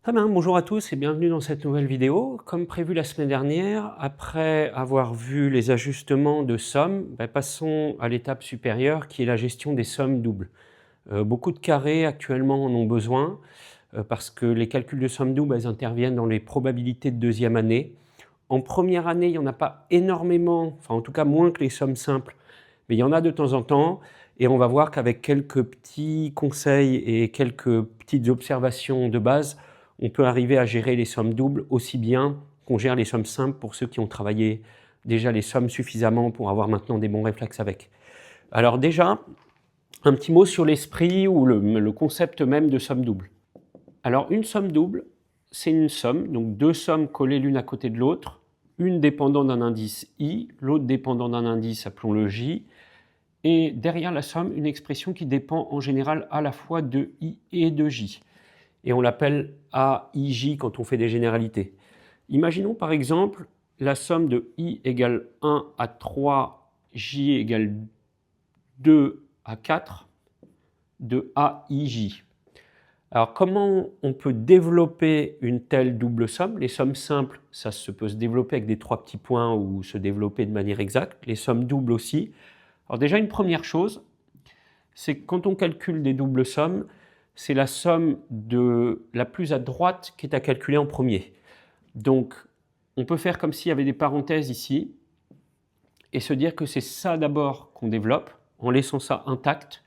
Très bien, bonjour à tous et bienvenue dans cette nouvelle vidéo. Comme prévu la semaine dernière, après avoir vu les ajustements de sommes, passons à l'étape supérieure qui est la gestion des sommes doubles. Beaucoup de carrés actuellement en ont besoin parce que les calculs de sommes doubles elles interviennent dans les probabilités de deuxième année. En première année, il n'y en a pas énormément, enfin en tout cas moins que les sommes simples, mais il y en a de temps en temps. Et on va voir qu'avec quelques petits conseils et quelques petites observations de base, on peut arriver à gérer les sommes doubles aussi bien qu'on gère les sommes simples pour ceux qui ont travaillé déjà les sommes suffisamment pour avoir maintenant des bons réflexes avec. Alors déjà, un petit mot sur l'esprit ou le concept même de somme double. Alors une somme double, c'est une somme, donc deux sommes collées l'une à côté de l'autre, une dépendant d'un indice i, l'autre dépendant d'un indice, appelons-le j, et derrière la somme, une expression qui dépend en général à la fois de i et de j. Et on l'appelle AIJ quand on fait des généralités. Imaginons par exemple la somme de i égale 1 à 3, j égale 2 à 4 de AIJ. Alors comment on peut développer une telle double somme? Les sommes simples, ça peut se développer avec des trois petits points ou se développer de manière exacte. Les sommes doubles aussi. Alors déjà une première chose, c'est que quand on calcule des doubles sommes, c'est la somme de la plus à droite qui est à calculer en premier. Donc, on peut faire comme s'il y avait des parenthèses ici et se dire que c'est ça d'abord qu'on développe en laissant ça intact.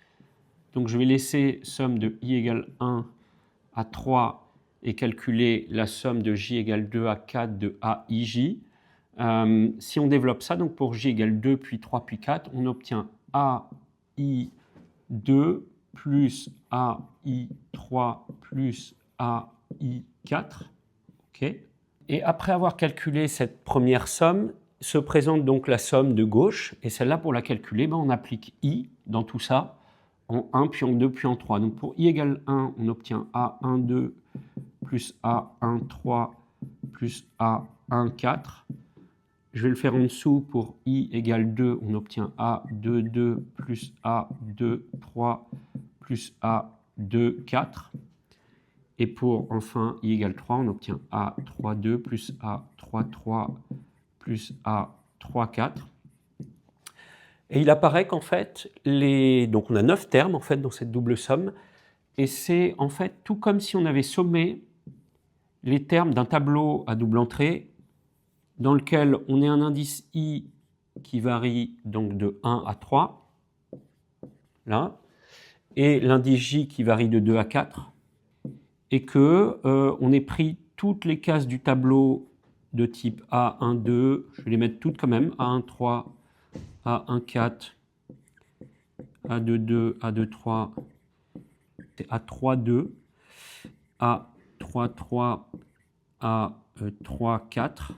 Donc, je vais laisser somme de i égale 1 à 3 et calculer la somme de j égale 2 à 4 de AIJ. Si on développe ça, donc pour j égale 2, puis 3, puis 4, on obtient AI2 plus AI3 plus AI4. Okay. Et après avoir calculé cette première somme, se présente donc la somme de gauche, et celle-là, pour la calculer, on applique i dans tout ça, en 1, puis en 2, puis en 3. Donc pour i égale 1, on obtient A12 plus A13 plus A14. Je vais le faire en dessous, pour i égale 2, on obtient A22 plus A23 plus A24. Et pour enfin i égale 3, on obtient A32 plus A33 plus A34. Et il apparaît qu'en fait, donc on a 9 termes en fait dans cette double somme, et c'est en fait tout comme si on avait sommé les termes d'un tableau à double entrée dans lequel on a un indice i qui varie donc de 1 à 3, là, et l'indice j qui varie de 2 à 4, et que on ait pris toutes les cases du tableau de type A1, 2, je vais les mettre toutes quand même, A1, 3, A1, 4, A2, 2, A2, 3, A3, 2, A3, 3, A3, 4.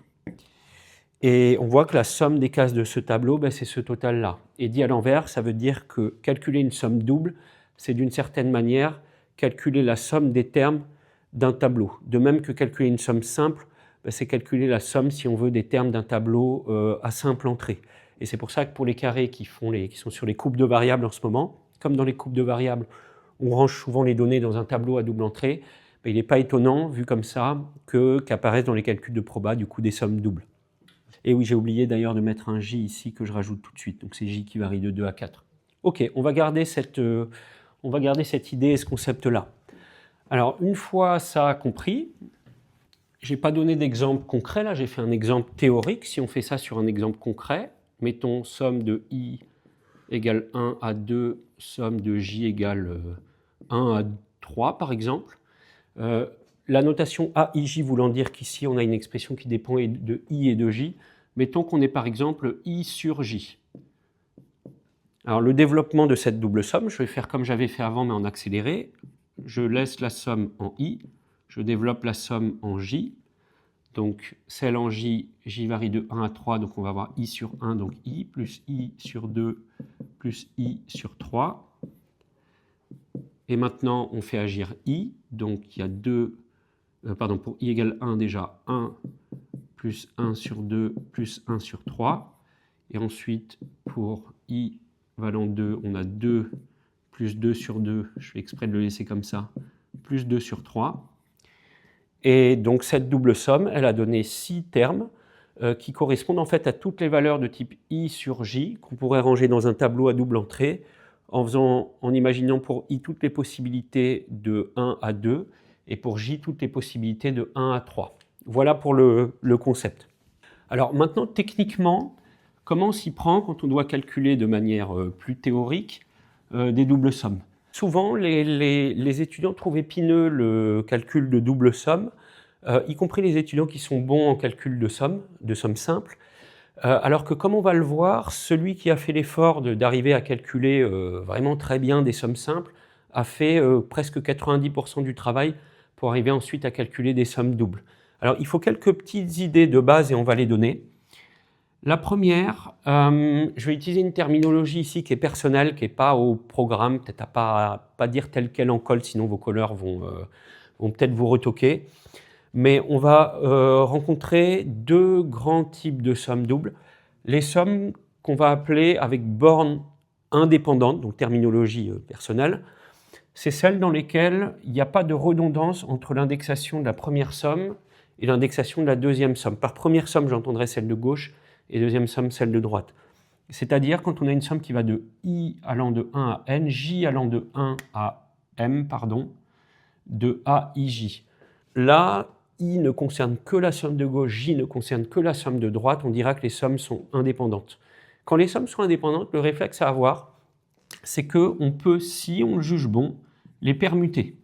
Et on voit que la somme des cases de ce tableau, c'est ce total-là. Et dit à l'envers, ça veut dire que calculer une somme double, c'est d'une certaine manière calculer la somme des termes d'un tableau. De même que calculer une somme simple, c'est calculer la somme, si on veut, des termes d'un tableau à simple entrée. Et c'est pour ça que pour les carrés qui sont sur les coupes de variables en ce moment, comme dans les coupes de variables, on range souvent les données dans un tableau à double entrée, il n'est pas étonnant, vu comme ça, qu'apparaissent dans les calculs de proba, du coup, des sommes doubles. Et oui, j'ai oublié d'ailleurs de mettre un j ici que je rajoute tout de suite. Donc c'est j qui varie de 2 à 4. Ok, on va garder cette idée et ce concept-là. Alors, une fois ça compris, je n'ai pas donné d'exemple concret, là j'ai fait un exemple théorique. Si on fait ça sur un exemple concret, mettons somme de i égale 1 à 2, somme de j égale 1 à 3 par exemple. La notation AIJ voulant dire qu'ici on a une expression qui dépend de i et de j. Mettons qu'on ait par exemple i sur j. Alors le développement de cette double somme, je vais faire comme j'avais fait avant mais en accéléré. Je laisse la somme en i, je développe la somme en j. Donc celle en j, j varie de 1 à 3, donc on va avoir i sur 1, donc i, plus i sur 2, plus i sur 3. Et maintenant on fait agir i, donc il y a pour i égale 1 déjà, 1 plus 1 sur 2 plus 1 sur 3. Et ensuite, pour i valant 2, on a 2 plus 2 sur 2, je fais exprès de le laisser comme ça, plus 2 sur 3. Et donc cette double somme, elle a donné 6 termes qui correspondent en fait à toutes les valeurs de type I sur J qu'on pourrait ranger dans un tableau à double entrée en imaginant pour I toutes les possibilités de 1 à 2 et pour J toutes les possibilités de 1 à 3. Voilà pour le concept. Alors maintenant, techniquement, comment on s'y prend quand on doit calculer de manière plus théorique des doubles sommes? Souvent, les étudiants trouvent épineux le calcul de double somme, y compris les étudiants qui sont bons en calcul de sommes simples, alors que comme on va le voir, celui qui a fait l'effort d'arriver à calculer vraiment très bien des sommes simples a fait presque 90% du travail pour arriver ensuite à calculer des sommes doubles. Alors il faut quelques petites idées de base et on va les donner. La première, je vais utiliser une terminologie ici qui est personnelle, qui n'est pas au programme, peut-être à pas dire tel quel en colle, sinon vos colleurs vont peut-être vous retoquer. Mais on va rencontrer deux grands types de sommes doubles. Les sommes qu'on va appeler avec bornes indépendantes, donc terminologie personnelle, c'est celles dans lesquelles il n'y a pas de redondance entre l'indexation de la première somme et l'indexation de la deuxième somme. Par première somme, j'entendrai celle de gauche, et deuxième somme, celle de droite. C'est-à-dire quand on a une somme qui va de I allant de 1 à N, J allant de 1 à M, de A, I, J. Là, I ne concerne que la somme de gauche, J ne concerne que la somme de droite, on dira que les sommes sont indépendantes. Quand les sommes sont indépendantes, le réflexe à avoir, c'est qu'on peut, si on le juge bon, les permuter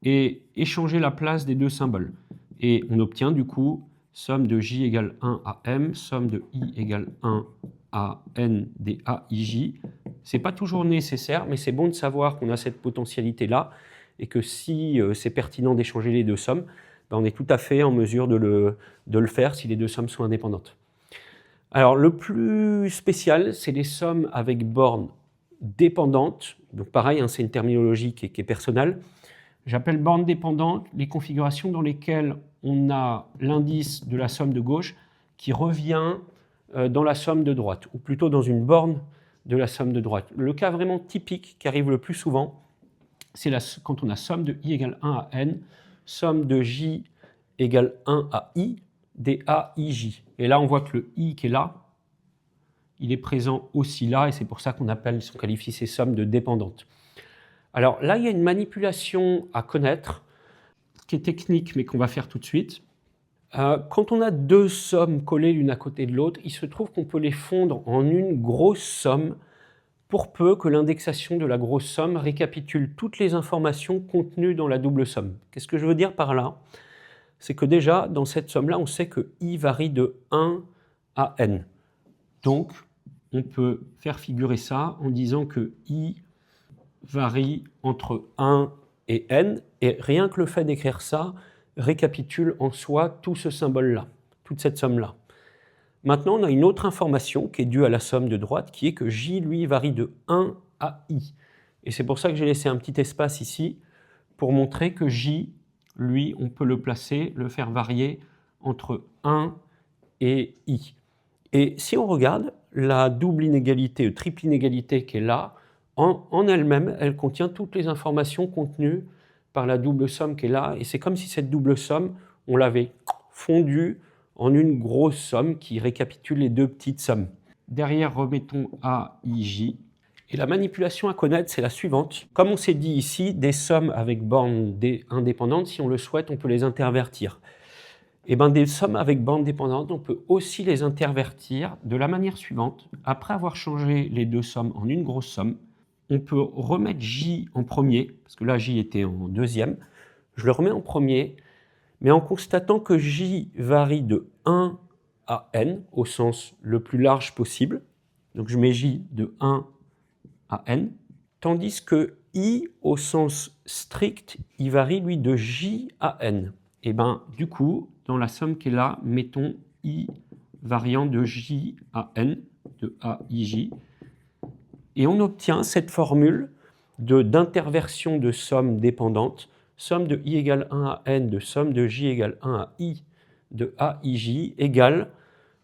et échanger la place des deux symboles. Et on obtient du coup somme de J égale 1 à M, somme de I égale 1 à N des A, I, J. Ce n'est pas toujours nécessaire, mais c'est bon de savoir qu'on a cette potentialité-là et que si c'est pertinent d'échanger les deux sommes, ben on est tout à fait en mesure de le faire si les deux sommes sont indépendantes. Alors le plus spécial, c'est les sommes avec bornes dépendantes. Donc pareil, hein, c'est une terminologie qui est personnelle. J'appelle bornes dépendantes les configurations dans lesquelles on a l'indice de la somme de gauche qui revient dans la somme de droite, ou plutôt dans une borne de la somme de droite. Le cas vraiment typique qui arrive le plus souvent, c'est quand on a somme de I égale 1 à N, somme de J égale 1 à I, des A, I, J. Et là, on voit que le I qui est là, il est présent aussi là, et c'est pour ça qu'on qualifie ces sommes de dépendantes. Alors là, il y a une manipulation à connaître, qui est technique, mais qu'on va faire tout de suite. Quand on a deux sommes collées l'une à côté de l'autre, il se trouve qu'on peut les fondre en une grosse somme, pour peu que l'indexation de la grosse somme récapitule toutes les informations contenues dans la double somme. Qu'est-ce que je veux dire par là? C'est que déjà, dans cette somme-là, on sait que I varie de 1 à N. Donc, on peut faire figurer ça en disant que I varie entre 1 et N, et rien que le fait d'écrire ça récapitule en soi tout ce symbole-là, toute cette somme-là. Maintenant, on a une autre information qui est due à la somme de droite, qui est que J, lui, varie de 1 à I. Et c'est pour ça que j'ai laissé un petit espace ici, pour montrer que J, lui, on peut le placer, le faire varier entre 1 et I. Et si on regarde, la double inégalité, triple inégalité qui est là, en elle-même, elle contient toutes les informations contenues par la double somme qui est là, et c'est comme si cette double somme, on l'avait fondue en une grosse somme qui récapitule les deux petites sommes. Derrière, remettons A, I, J. Et la manipulation à connaître, c'est la suivante. Comme on s'est dit ici, des sommes avec bornes indépendantes, si on le souhaite, on peut les intervertir. Et bien des sommes avec bornes dépendantes, on peut aussi les intervertir de la manière suivante. Après avoir changé les deux sommes en une grosse somme, on peut remettre J en premier, parce que là J était en deuxième, je le remets en premier, mais en constatant que J varie de 1 à N, au sens le plus large possible, donc je mets J de 1 à N, tandis que I, au sens strict, il varie lui de J à N. Et bien du coup, dans la somme qui est là, mettons I variant de J à N, de A, I, J, et on obtient cette formule d'interversion de sommes dépendantes, somme de I égale 1 à N de somme de J égale 1 à I de A, I, J égale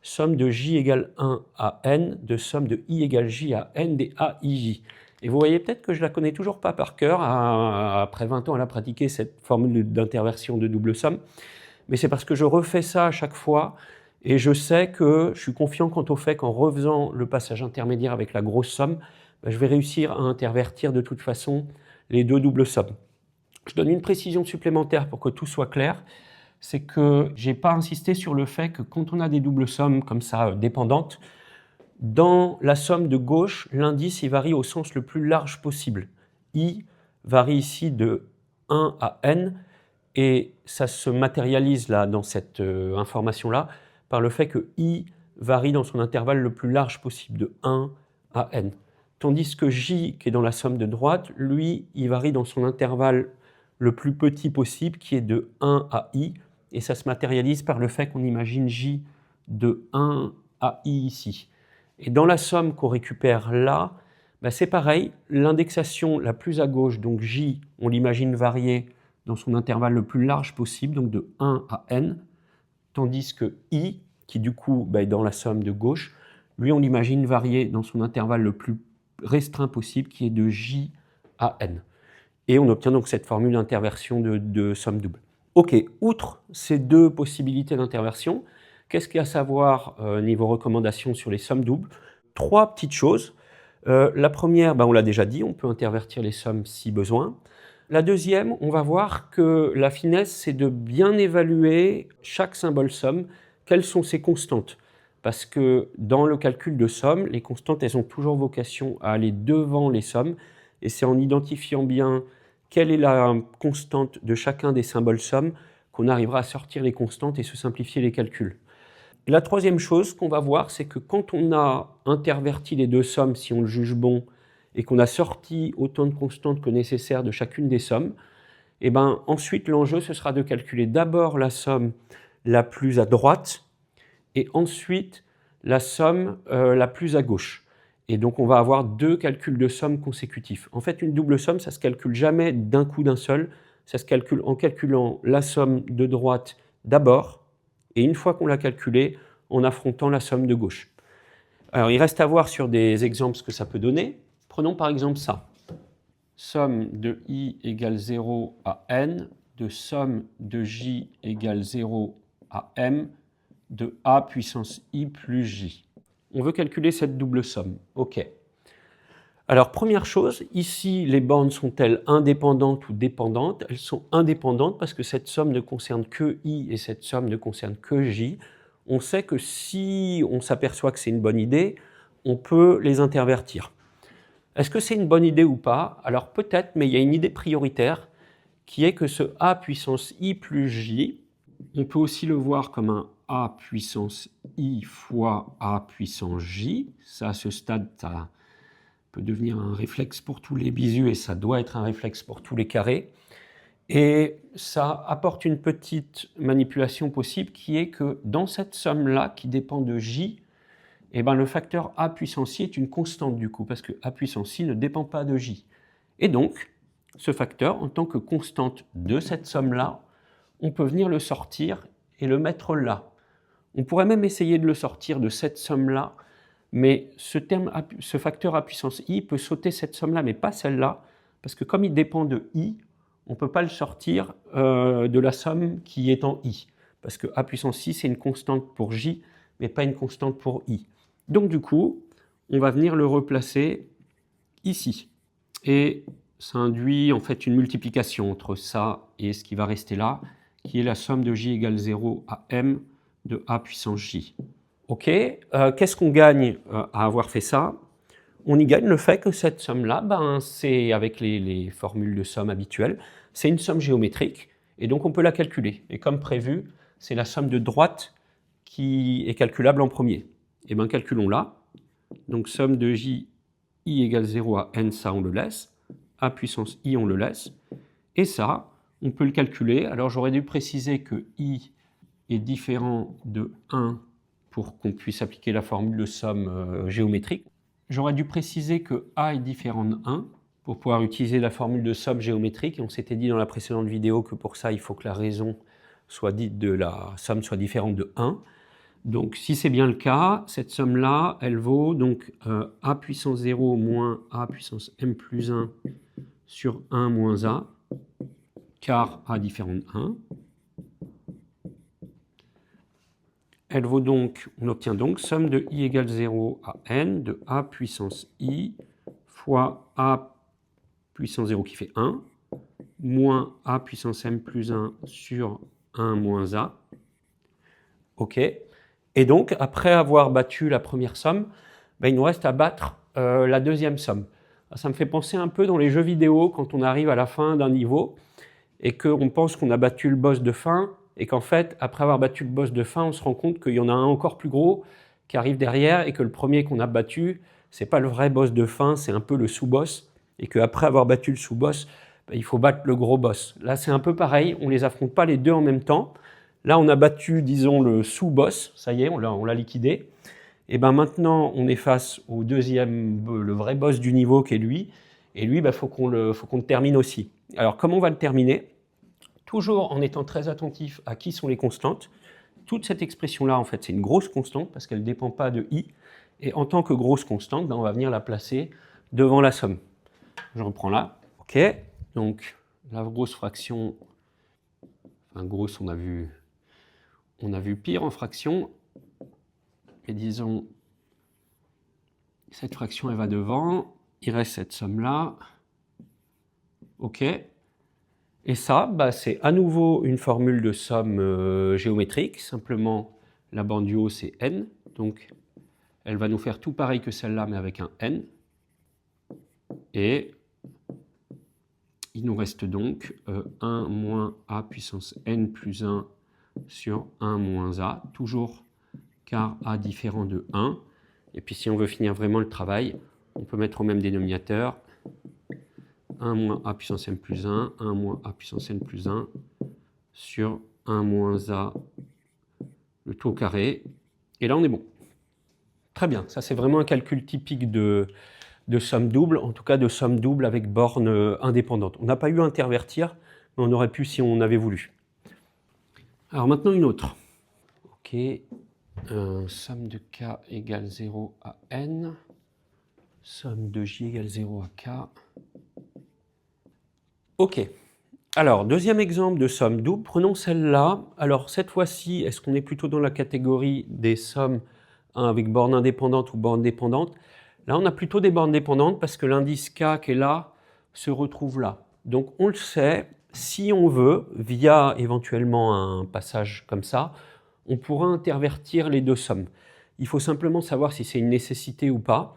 somme de J égale 1 à N de somme de I égale J à N des A, I, J. Et vous voyez peut-être que je la connais toujours pas par cœur, après 20 ans à la pratiquer, cette formule d'interversion de double somme, mais c'est parce que je refais ça à chaque fois, et je sais que je suis confiant quant au fait qu'en refaisant le passage intermédiaire avec la grosse somme, je vais réussir à intervertir de toute façon les deux doubles sommes. Je donne une précision supplémentaire pour que tout soit clair, c'est que je n'ai pas insisté sur le fait que quand on a des doubles sommes comme ça dépendantes, dans la somme de gauche, l'indice il varie au sens le plus large possible. I varie ici de 1 à n, et ça se matérialise là, dans cette information-là, par le fait que I varie dans son intervalle le plus large possible, de 1 à n. Tandis que J, qui est dans la somme de droite, lui, il varie dans son intervalle le plus petit possible, qui est de 1 à I, et ça se matérialise par le fait qu'on imagine J de 1 à I ici. Et dans la somme qu'on récupère là, c'est pareil, l'indexation la plus à gauche, donc J, on l'imagine varier dans son intervalle le plus large possible, donc de 1 à n, tandis que I, qui du coup est dans la somme de gauche, lui on l'imagine varier dans son intervalle le plus restreint possible, qui est de J à n. Et on obtient donc cette formule d'interversion de somme double. Ok, outre ces deux possibilités d'interversion, qu'est-ce qu'il y a à savoir niveau recommandation sur les sommes doubles? Trois petites choses. La première, on l'a déjà dit, on peut intervertir les sommes si besoin. La deuxième, on va voir que la finesse, c'est de bien évaluer chaque symbole somme, quelles sont ses constantes. Parce que dans le calcul de somme, les constantes, elles ont toujours vocation à aller devant les sommes, et c'est en identifiant bien quelle est la constante de chacun des symboles somme qu'on arrivera à sortir les constantes et se simplifier les calculs. La troisième chose qu'on va voir, c'est que quand on a interverti les deux sommes, si on le juge bon, et qu'on a sorti autant de constantes que nécessaire de chacune des sommes, ensuite l'enjeu ce sera de calculer d'abord la somme la plus à droite, et ensuite la somme la plus à gauche. Et donc on va avoir deux calculs de somme consécutifs. En fait, une double somme, ça ne se calcule jamais d'un coup d'un seul, ça se calcule en calculant la somme de droite d'abord, et une fois qu'on l'a calculée, en affrontant la somme de gauche. Alors il reste à voir sur des exemples ce que ça peut donner. Prenons par exemple ça. Somme de I égale 0 à n, de somme de J égale 0 à m, de A puissance I plus J. On veut calculer cette double somme. OK. Alors, première chose, ici, les bornes sont-elles indépendantes ou dépendantes? Elles sont indépendantes parce que cette somme ne concerne que I et cette somme ne concerne que J. On sait que si on s'aperçoit que c'est une bonne idée, on peut les intervertir. Est-ce que c'est une bonne idée ou pas? Alors peut-être, mais il y a une idée prioritaire qui est que ce A puissance I plus J, on peut aussi le voir comme un A puissance I fois A puissance J. Ça, à ce stade, ça peut devenir un réflexe pour tous les bisus et ça doit être un réflexe pour tous les carrés. Et ça apporte une petite manipulation possible qui est que dans cette somme-là, qui dépend de J, le facteur A puissance I est une constante du coup, parce que A puissance I ne dépend pas de J. Et donc, ce facteur, en tant que constante de cette somme-là, on peut venir le sortir et le mettre là. On pourrait même essayer de le sortir de cette somme-là, mais ce facteur A puissance I peut sauter cette somme-là, mais pas celle-là, parce que comme il dépend de I, on ne peut pas le sortir de la somme qui est en I, parce que A puissance I, c'est une constante pour J, mais pas une constante pour I. Donc du coup, on va venir le replacer ici. Et ça induit en fait une multiplication entre ça et ce qui va rester là, qui est la somme de J égale 0 à M de A puissance J. Ok, qu'est-ce qu'on gagne à avoir fait ça? On y gagne le fait que cette somme-là, c'est avec les formules de somme habituelles, c'est une somme géométrique, et donc on peut la calculer. Et comme prévu, c'est la somme de droite qui est calculable en premier. Et bien calculons-la. Donc somme de J, I égale 0 à N, ça on le laisse. A puissance I, on le laisse. Et ça, on peut le calculer. Alors j'aurais dû préciser que I est différent de 1 pour qu'on puisse appliquer la formule de somme géométrique. J'aurais dû préciser que A est différent de 1 pour pouvoir utiliser la formule de somme géométrique. Et on s'était dit dans la précédente vidéo que pour ça, il faut que la raison soit dite de la somme soit différente de 1. Donc, si c'est bien le cas, cette somme-là, elle vaut donc a puissance 0 moins a puissance m plus 1 sur 1 moins a, car a différent de 1. Elle vaut donc, on obtient donc somme de i égale 0 à n de a puissance i fois a puissance 0 qui fait 1, moins a puissance m plus 1 sur 1 moins a. OK. Et donc, après avoir battu la première somme, ben, il nous reste à battre la deuxième somme. Ça me fait penser un peu dans les jeux vidéo, quand on arrive à la fin d'un niveau et qu'on pense qu'on a battu le boss de fin, et qu'en fait, après avoir battu le boss de fin, on se rend compte qu'il y en a un encore plus gros qui arrive derrière et que le premier qu'on a battu, c'est pas le vrai boss de fin, c'est un peu le sous-boss, et qu'après avoir battu le sous-boss, ben, il faut battre le gros boss. Là, c'est un peu pareil, on les affronte pas les deux en même temps. Là, on a battu, disons, le sous-boss, ça y est, on l'a liquidé. Et ben maintenant, on est face au deuxième, le vrai boss du niveau qui est lui. Et lui, il faut qu'on le termine aussi. Alors, comment on va le terminer? Toujours en étant très attentif à qui sont les constantes. Toute cette expression-là, en fait, c'est une grosse constante parce qu'elle ne dépend pas de i. Et en tant que grosse constante, ben, on va venir la placer devant la somme. Je reprends là. OK. Donc, la grosse fraction, enfin grosse, on a vu pire en fraction. Et disons, cette fraction, elle va devant. Il reste cette somme-là. OK. Et ça, bah, c'est à nouveau une formule de somme géométrique. Simplement, la borne du haut, c'est n. Donc, elle va nous faire tout pareil que celle-là, mais avec un n. Et il nous reste donc 1 moins a puissance n plus 1 sur 1 moins a, toujours car a différent de 1. Et puis si on veut finir vraiment le travail, on peut mettre au même dénominateur 1 moins a puissance m plus 1, 1 moins a puissance n plus 1 sur 1 moins a, le tout au carré. Et là, on est bon. Très bien, ça c'est vraiment un calcul typique de somme double, en tout cas de somme double avec borne indépendante. On n'a pas eu à intervertir, mais on aurait pu si on avait voulu. Alors maintenant une autre. OK, somme de k égale 0 à n, somme de j égale 0 à k. OK, alors deuxième exemple de somme double, prenons celle-là. Alors cette fois-ci, est-ce qu'on est plutôt dans la catégorie des sommes avec borne indépendante ou borne dépendante? Là, on a plutôt des bornes dépendantes parce que l'indice k qui est là se retrouve là. Donc on le sait, si on veut, via éventuellement un passage comme ça, on pourra intervertir les deux sommes. Il faut simplement savoir si c'est une nécessité ou pas.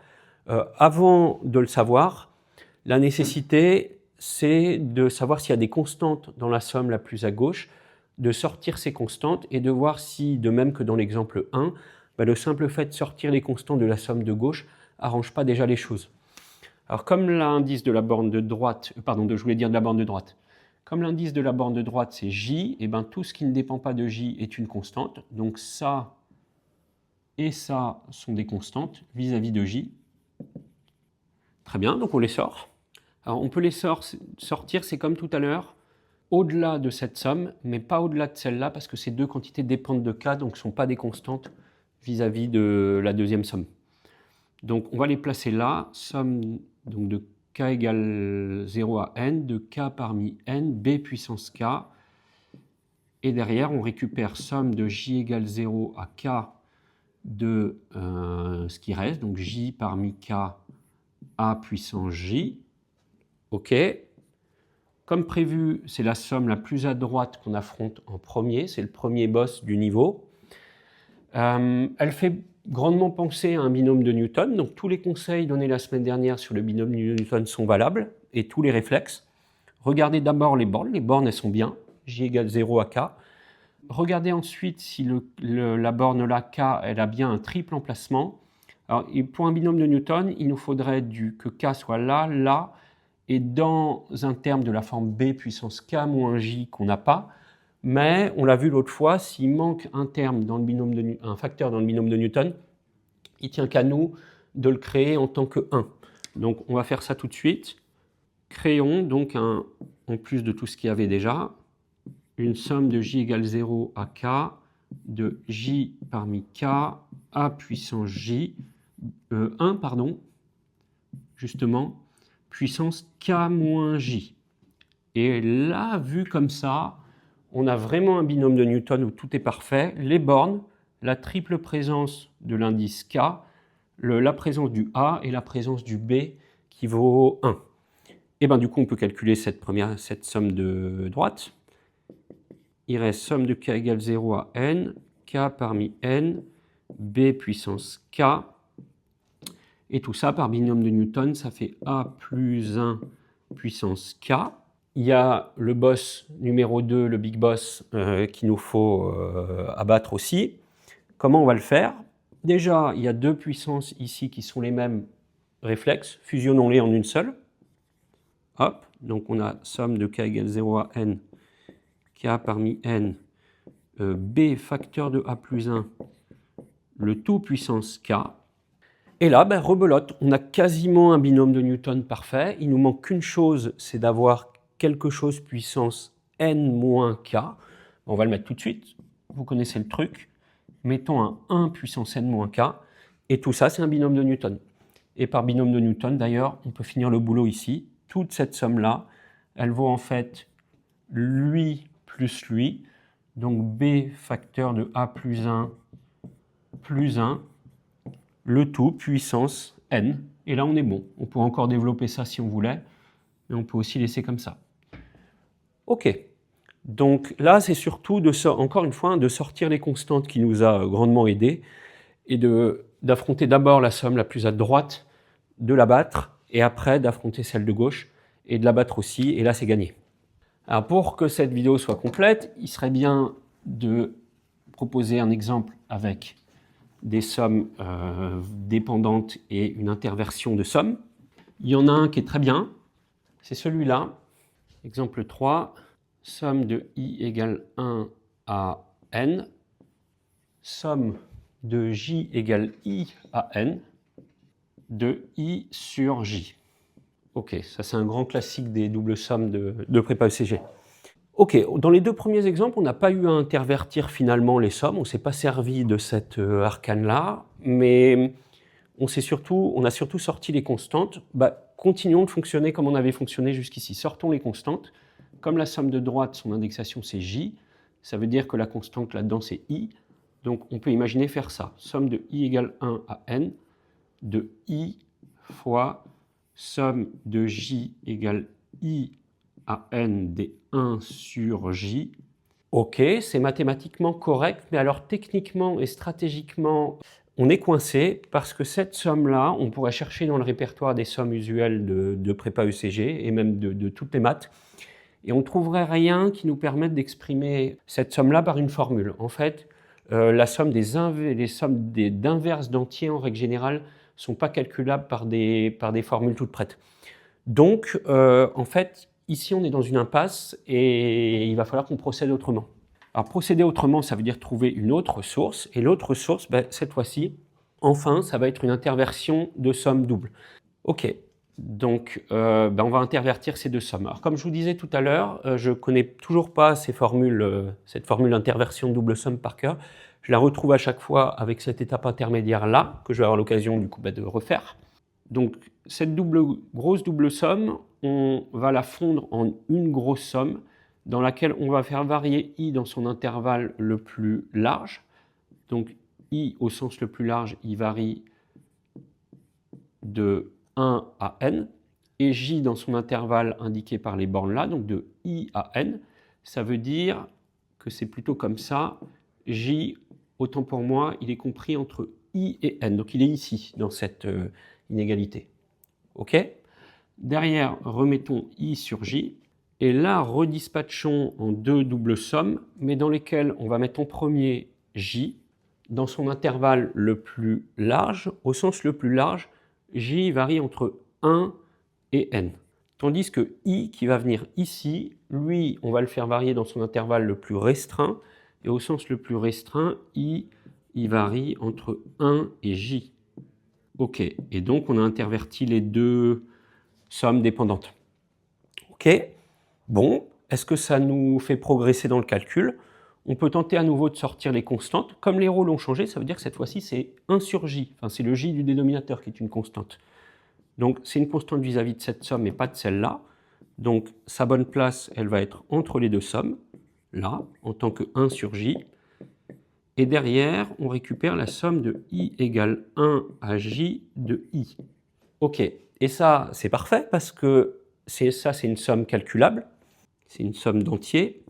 Avant de le savoir, la nécessité, c'est de savoir s'il y a des constantes dans la somme la plus à gauche, de sortir ces constantes et de voir si, de même que dans l'exemple 1, le simple fait de sortir les constantes de la somme de gauche arrange pas déjà les choses. Alors comme l'indice de la borne de droite, je voulais dire de la borne de droite, comme l'indice de la borne de droite c'est j, et ben tout ce qui ne dépend pas de j est une constante, donc ça et ça sont des constantes vis-à-vis de j. Très bien, donc on les sort. Alors on peut les sortir, c'est comme tout à l'heure, au-delà de cette somme, mais pas au-delà de celle-là, parce que ces deux quantités dépendent de k, donc ne sont pas des constantes vis-à-vis de la deuxième somme. Donc on va les placer là, somme donc, de k égale 0 à n, de k parmi n, b puissance k. Et derrière, on récupère somme de j égale 0 à k de ce qui reste, donc j parmi k, a puissance j. OK. Comme prévu, c'est la somme la plus à droite qu'on affronte en premier, c'est le premier boss du niveau. Elle fait grandement penser à un binôme de Newton, donc tous les conseils donnés la semaine dernière sur le binôme de Newton sont valables, et tous les réflexes. Regardez d'abord les bornes elles sont bien, j égale 0 à k. Regardez ensuite si la borne là, k, elle a bien un triple emplacement. Alors, pour un binôme de Newton, il nous faudrait que k soit là, là, et dans un terme de la forme b puissance k moins j qu'on n'a pas. Mais on l'a vu l'autre fois, s'il manque un terme dans le binôme un facteur dans le binôme de Newton, il ne tient qu'à nous de le créer en tant que 1. Donc on va faire ça tout de suite. Créons donc en plus de tout ce qu'il y avait déjà, une somme de j égale 0 à k de j parmi k a puissance j, 1, pardon, justement, puissance k moins j. Et là, vu comme ça, on a vraiment un binôme de Newton où tout est parfait. Les bornes, la triple présence de l'indice k, la présence du a et la présence du b qui vaut 1. Et bien du coup, on peut calculer cette somme de droite. Il reste somme de k égale 0 à n, k parmi n, b puissance k. Et tout ça par binôme de Newton, ça fait a plus 1 puissance k. Il y a le boss numéro 2, le big boss, qu'il nous faut abattre aussi. Comment on va le faire? Déjà, il y a deux puissances ici qui sont les mêmes réflexes. Fusionnons-les en une seule. Hop, donc on a somme de k égale 0 à n, k parmi n, b facteur de a plus 1, le tout puissance k. Et là, ben, rebelote, on a quasiment un binôme de Newton parfait. Il nous manque qu'une chose, c'est d'avoir quelque chose puissance n moins k. On va le mettre tout de suite. Vous connaissez le truc. Mettons un 1 puissance n moins k. Et tout ça, c'est un binôme de Newton. Et par binôme de Newton, d'ailleurs, on peut finir le boulot ici. Toute cette somme-là, elle vaut en fait lui plus lui. Donc b facteur de a plus 1, le tout puissance n. Et là, on est bon. On peut encore développer ça si on voulait, mais on peut aussi laisser comme ça. OK. Donc là, c'est surtout, encore une fois, de sortir les constantes qui nous a grandement aidé et d'affronter d'abord la somme la plus à droite, de la battre, et après d'affronter celle de gauche et de la battre aussi, et là, c'est gagné. Alors pour que cette vidéo soit complète, il serait bien de proposer un exemple avec des sommes dépendantes et une interversion de sommes. Il y en a un qui est très bien, c'est celui-là. Exemple 3, somme de i égale 1 à n, somme de j égale i à n, de i sur j. Ok, ça c'est un grand classique des doubles sommes de prépa ECG. Ok, dans les deux premiers exemples, on n'a pas eu à intervertir finalement les sommes, on ne s'est pas servi de cet arcane-là, mais on a surtout sorti les constantes. Continuons de fonctionner comme on avait fonctionné jusqu'ici. Sortons les constantes. Comme la somme de droite, son indexation c'est j, ça veut dire que la constante là-dedans c'est i, donc on peut imaginer faire ça. Somme de i égale 1 à n, de i fois somme de j égale i à n des 1 sur j. Ok, c'est mathématiquement correct, mais alors techniquement et stratégiquement, on est coincé parce que cette somme-là, on pourrait chercher dans le répertoire des sommes usuelles de prépa ECG et même de toutes les maths, et on ne trouverait rien qui nous permette d'exprimer cette somme-là par une formule. En fait, la somme les sommes d'inverses d'entiers, en règle générale, ne sont pas calculables par des formules toutes prêtes. Donc, en fait, ici, on est dans une impasse et il va falloir qu'on procède autrement. Alors, procéder autrement, ça veut dire trouver une autre source. Et l'autre source, cette fois-ci, enfin, ça va être une interversion de somme double. OK. Donc, on va intervertir ces deux sommes. Alors, comme je vous disais tout à l'heure, je ne connais toujours pas cette formule d'interversion de double somme par cœur. Je la retrouve à chaque fois avec cette étape intermédiaire-là, que je vais avoir l'occasion du coup de refaire. Donc, cette grosse double somme, on va la fondre en une grosse somme dans laquelle on va faire varier i dans son intervalle le plus large. Donc, i au sens le plus large, il varie de 1 à n, et j dans son intervalle indiqué par les bornes là, donc de i à n, ça veut dire que c'est plutôt comme ça, j, autant pour moi, il est compris entre i et n, donc il est ici, dans cette inégalité. OK? Derrière, remettons i sur j, et là, redispatchons en deux doubles sommes, mais dans lesquelles on va mettre en premier j, dans son intervalle le plus large, au sens le plus large, j varie entre 1 et n. Tandis que i, qui va venir ici, lui, on va le faire varier dans son intervalle le plus restreint, et au sens le plus restreint, i varie entre 1 et j. OK, et donc on a interverti les deux sommes dépendantes. OK, bon, est-ce que ça nous fait progresser dans le calcul? On peut tenter à nouveau de sortir les constantes. Comme les rôles ont changé, ça veut dire que cette fois-ci, c'est 1 sur j. Enfin, c'est le j du dénominateur qui est une constante. Donc, c'est une constante vis-à-vis de cette somme et pas de celle-là. Donc, sa bonne place, elle va être entre les deux sommes, là, en tant que 1 sur j. Et derrière, on récupère la somme de i égale 1 à j de i. OK. Et ça, c'est parfait parce que ça, c'est une somme calculable. C'est une somme d'entiers.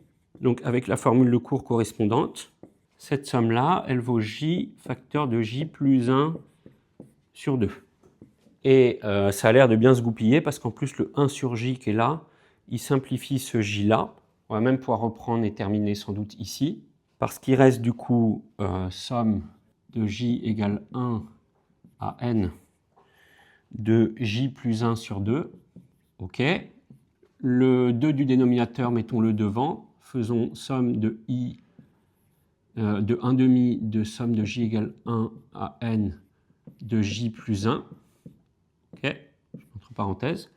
Donc, avec la formule de cours correspondante, cette somme-là, elle vaut j facteur de j plus 1 sur 2. Et ça a l'air de bien se goupiller parce qu'en plus, le 1 sur j qui est là, il simplifie ce j-là. On va même pouvoir reprendre et terminer sans doute ici. Parce qu'il reste du coup somme de j égale 1 à n de j plus 1 sur 2. OK. Le 2 du dénominateur, mettons-le devant. Faisons somme de i de 1 demi de somme de j égale 1 à n de j plus 1. OK. Entre parenthèses.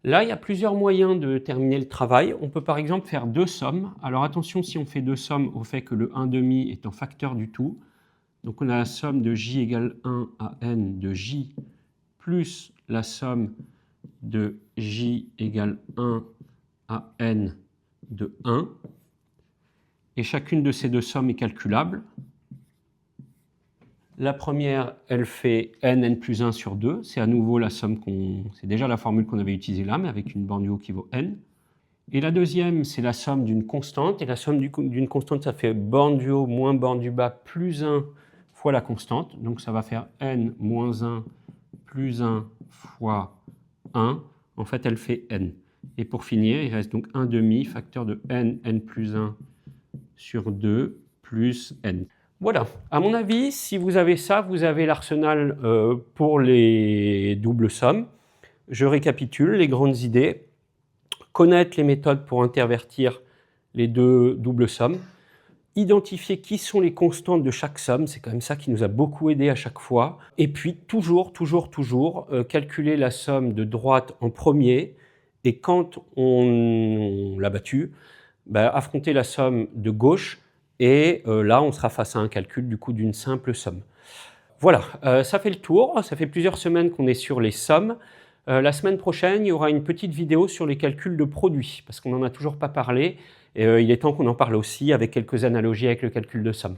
Là, il y a plusieurs moyens de terminer le travail. On peut par exemple faire 2 sommes. Alors attention, si on fait 2 sommes au fait que le 1 demi est en facteur du tout. Donc on a la somme de j égale 1 à n de j plus la somme de j égale 1 à n de 1. Et chacune de ces 2 sommes est calculable. La première, elle fait n plus 1 sur 2. C'est à nouveau la somme c'est déjà la formule qu'on avait utilisée là, mais avec une borne du haut qui vaut n. Et la deuxième, c'est la somme d'une constante. Et la somme d'une constante, ça fait borne du haut moins borne du bas plus 1 fois la constante. Donc ça va faire n moins 1 plus 1 fois 1. En fait, elle fait n. Et pour finir, il reste donc 1 demi facteur de n plus 1 sur 2 plus n. Voilà, à mon avis, si vous avez ça, vous avez l'arsenal pour les doubles sommes. Je récapitule les grandes idées. Connaître les méthodes pour intervertir les deux doubles sommes. Identifier qui sont les constantes de chaque somme, c'est quand même ça qui nous a beaucoup aidé à chaque fois. Et puis toujours, calculer la somme de droite en premier. Et quand on l'a battue, affronter la somme de gauche. Et là, on sera face à un calcul du coup d'une simple somme. Voilà, ça fait le tour. Ça fait plusieurs semaines qu'on est sur les sommes. La semaine prochaine, il y aura une petite vidéo sur les calculs de produits, parce qu'on n'en a toujours pas parlé. Et, il est temps qu'on en parle aussi avec quelques analogies avec le calcul de somme.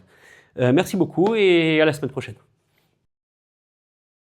Merci beaucoup et à la semaine prochaine.